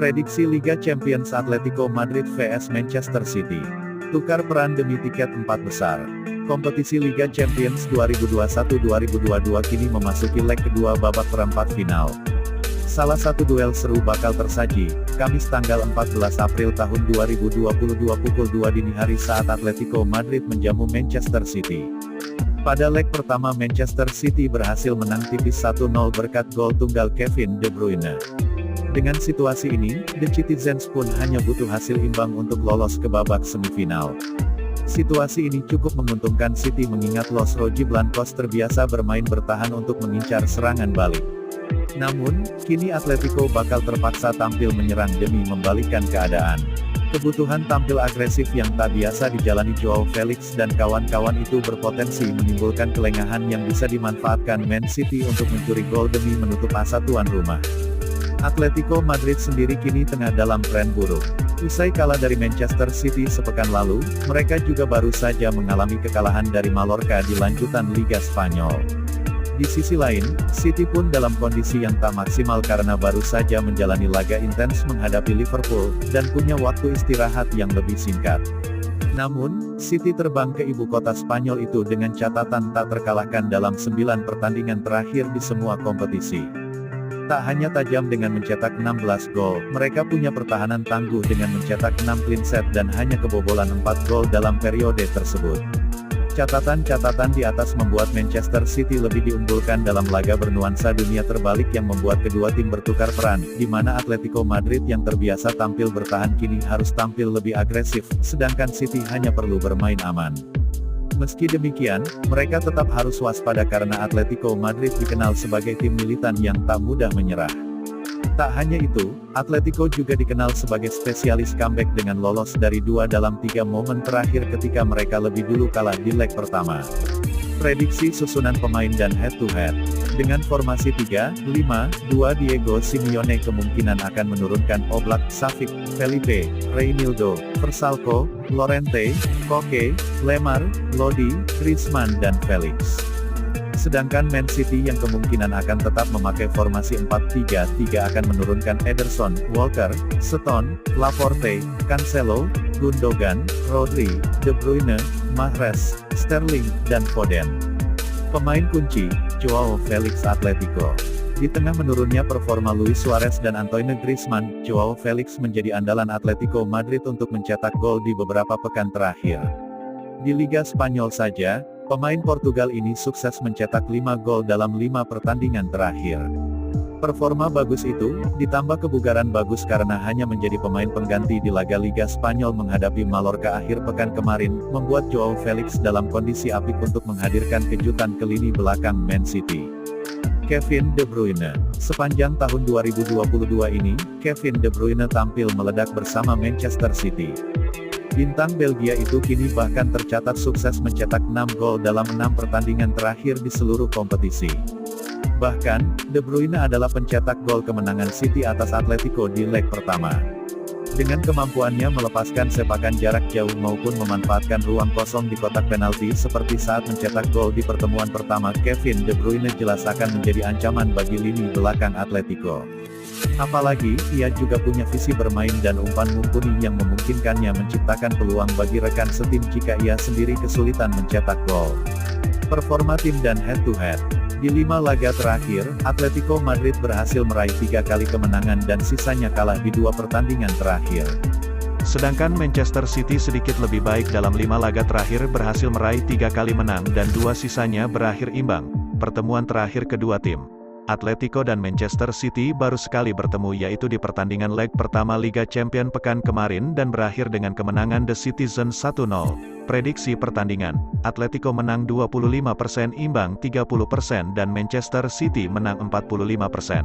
Prediksi Liga Champions Atletico Madrid vs Manchester City. Tukar peran demi tiket 4 besar. Kompetisi Liga Champions 2021-2022 kini memasuki leg kedua babak perempat final. Salah satu duel seru bakal tersaji, Kamis tanggal 14 April tahun 2022 pukul 2 dini hari saat Atletico Madrid menjamu Manchester City. Pada leg pertama Manchester City berhasil menang tipis 1-0 berkat gol tunggal Kevin De Bruyne. Dengan situasi ini, The Citizens pun hanya butuh hasil imbang untuk lolos ke babak semifinal. Situasi ini cukup menguntungkan City mengingat Los Rojiblancos terbiasa bermain bertahan untuk mengincar serangan balik. Namun, kini Atletico bakal terpaksa tampil menyerang demi membalikkan keadaan. Kebutuhan tampil agresif yang tak biasa dijalani Joao Felix dan kawan-kawan itu berpotensi menimbulkan kelengahan yang bisa dimanfaatkan Man City untuk mencuri gol demi menutup asa tuan rumah. Atletico Madrid sendiri kini tengah dalam tren buruk. Usai kalah dari Manchester City sepekan lalu, mereka juga baru saja mengalami kekalahan dari Mallorca di lanjutan Liga Spanyol. Di sisi lain, City pun dalam kondisi yang tak maksimal karena baru saja menjalani laga intens menghadapi Liverpool, dan punya waktu istirahat yang lebih singkat. Namun, City terbang ke ibu kota Spanyol itu dengan catatan tak terkalahkan dalam 9 pertandingan terakhir di semua kompetisi. Tak hanya tajam dengan mencetak 16 gol, mereka punya pertahanan tangguh dengan mencetak 6 clean set dan hanya kebobolan 4 gol dalam periode tersebut. Catatan-catatan di atas membuat Manchester City lebih diunggulkan dalam laga bernuansa dunia terbalik yang membuat kedua tim bertukar peran, di mana Atletico Madrid yang terbiasa tampil bertahan kini harus tampil lebih agresif, sedangkan City hanya perlu bermain aman. Meski demikian, mereka tetap harus waspada karena Atletico Madrid dikenal sebagai tim militan yang tak mudah menyerah. Tak hanya itu, Atletico juga dikenal sebagai spesialis comeback dengan lolos dari 2 dalam 3 momen terakhir ketika mereka lebih dulu kalah di leg pertama. Prediksi susunan pemain dan head-to-head. Dengan formasi 3-5-2 Diego Simeone kemungkinan akan menurunkan Oblak, Savic, Felipe, Reinildo, Vrsaljko, Llorente, Koke, Lemar, Lodi, Griezmann dan Felix. Sedangkan Man City yang kemungkinan akan tetap memakai formasi 4-3-3 akan menurunkan Ederson, Walker, Stones, Laporte, Cancelo, Gundogan, Rodri, De Bruyne, Mahrez, Sterling, dan Foden. Pemain kunci, Joao Felix Atletico. Di tengah menurunnya performa Luis Suarez dan Antoine Griezmann, Joao Felix menjadi andalan Atletico Madrid untuk mencetak gol di beberapa pekan terakhir. Di Liga Spanyol saja, pemain Portugal ini sukses mencetak 5 gol dalam 5 pertandingan terakhir. Performa bagus itu, ditambah kebugaran bagus karena hanya menjadi pemain pengganti di laga Liga Spanyol menghadapi Mallorca akhir pekan kemarin, membuat Joao Felix dalam kondisi apik untuk menghadirkan kejutan ke lini belakang Man City. Kevin De Bruyne. Sepanjang tahun 2022 ini, Kevin De Bruyne tampil meledak bersama Manchester City. Bintang Belgia itu kini bahkan tercatat sukses mencetak 6 gol dalam 6 pertandingan terakhir di seluruh kompetisi. Bahkan, De Bruyne adalah pencetak gol kemenangan City atas Atletico di leg pertama. Dengan kemampuannya melepaskan sepakan jarak jauh maupun memanfaatkan ruang kosong di kotak penalti seperti saat mencetak gol di pertemuan pertama, Kevin De Bruyne jelas akan menjadi ancaman bagi lini belakang Atletico. Apalagi, ia juga punya visi bermain dan umpan mumpuni yang memungkinkannya menciptakan peluang bagi rekan setim jika ia sendiri kesulitan mencetak gol. Performa tim dan head-to-head. Di 5 laga terakhir, Atletico Madrid berhasil meraih 3 kali kemenangan dan sisanya kalah di 2 pertandingan terakhir. Sedangkan Manchester City sedikit lebih baik dalam 5 laga terakhir berhasil meraih 3 kali menang dan 2 sisanya berakhir imbang. Pertemuan terakhir kedua tim, Atletico dan Manchester City baru sekali bertemu yaitu di pertandingan leg pertama Liga Champions pekan kemarin dan berakhir dengan kemenangan The Citizens 1-0. Prediksi pertandingan, Atletico menang 25%, imbang 30% dan Manchester City menang 45%.